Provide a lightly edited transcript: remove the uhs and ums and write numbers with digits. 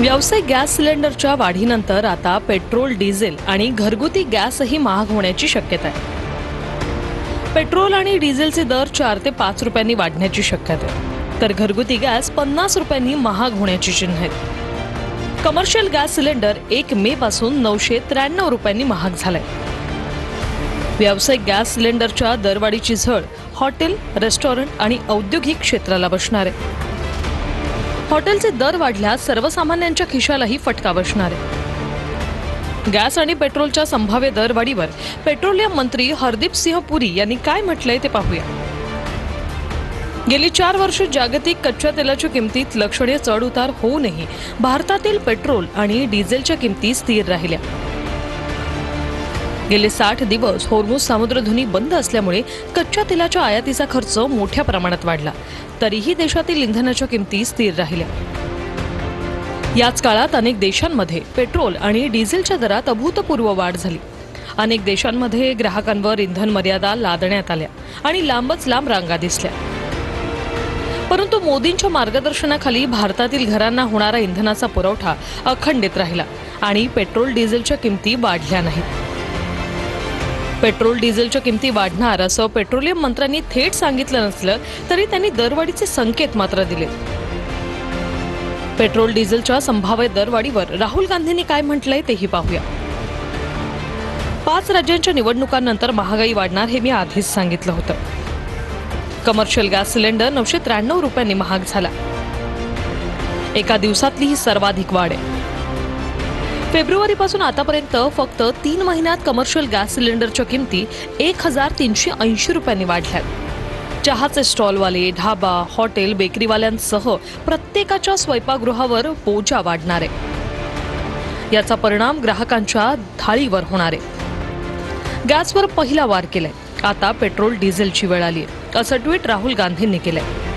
व्यावसायिक गॅस सिलेंडरच्या वाढीनंतर आता पेट्रोल, डिझेल आणि घरगुती गॅसही महाग होण्याची शक्यता आहे। पेट्रोल आणि डिझेलचे दर 4 ते 5 रुपयांनी वाढण्याची शक्यता आहे, तर घरगुती गॅस 50 रुपयांनी महाग होण्याची चिन्ह आहेत। कमर्शियल गॅस सिलेंडर 1 मे पासून 993 रुपयांनी महाग झालाय। व्यावसायिक गॅस सिलेंडरच्या दरवाढीची झळ हॉटेल, रेस्टॉरंट आणि औद्योगिक क्षेत्राला बसणार आहे। हॉटेलचे दर वाढल्यास सर्वसामान्यांच्या खिशालाही फटका बसणार आहे। गॅस आणि पेट्रोलच्या संभाव्य दरवाढीवर पेट्रोलियम मंत्री हरदीप सिंह पुरी यांनी काय म्हटलंय ते पाहूया। गेली 4 वर्ष जागतिक कच्च्या तेलाच्या किमतीत लक्षणीय चढ उतार होऊनही भारतातील पेट्रोल आणि डिझेलच्या किमती स्थिर राहिल्या। गेले 60 दिवस होर्मुझ सामुद्रधुनी बंद असल्यामुळे कच्च्या तेलाच्या आयातीचा खर्च मोठ्या प्रमाणात वाढला, तरीही देशातील इंधनाच्या किमती स्थिर राहिल्या। याच काळात अनेक देशांमध्ये पेट्रोल आणि डिझेलच्या दरात अभूतपूर्व वाढ झाली। अनेक देशांमध्ये ग्राहकांवर इंधन मर्यादा लादण्यात आल्या आणि लांबच लांब रांगा दिसल्या। परंतु मोदींच्या मार्गदर्शनाखाली भारतातील घरांना होणारा इंधनाचा पुरवठा अखंडित राहिला आणि पेट्रोल डिझेलच्या किमती वाढल्या नाहीत। पेट्रोल डिझेलच्या किमती वाढणार असं पेट्रोलियम मंत्र्यांनी थेट सांगितलं नसलं तरी त्यांनी दरवाढीचे संकेत मात्र दिले। पेट्रोल डिझेलच्या संभाव्य दरवाढीवर राहुल गांधींनी काय म्हटलंय तेही पाहूया। 5 राज्यांच्या निवडणुकांनंतर महागाई वाढणार हे मी आधीच सांगितलं होतं। कमर्शियल गॅस सिलेंडर 993 रुपयांनी महाग झाला। एका दिवसातली ही सर्वाधिक वाढ आहे। फेब्रुवारीपासून आतापर्यंत फक्त 3 महिन्यात कमर्शियल गॅस सिलेंडरच्या किमती 1380 रुपयांनी वाढल्यात। चहाचे स्टॉलवाले, ढाबा, हॉटेल, बेकरीवाल्यांसह प्रत्येकाच्या स्वयंपाकगृहावर बोजा वाढणार आहे। याचा परिणाम ग्राहकांच्या थाळीवर होणार आहे। गॅसवर पहिला वार केलाय, आता पेट्रोल डिझेलची वेळ आली आहे, असं ट्विट राहुल गांधींनी केलंय।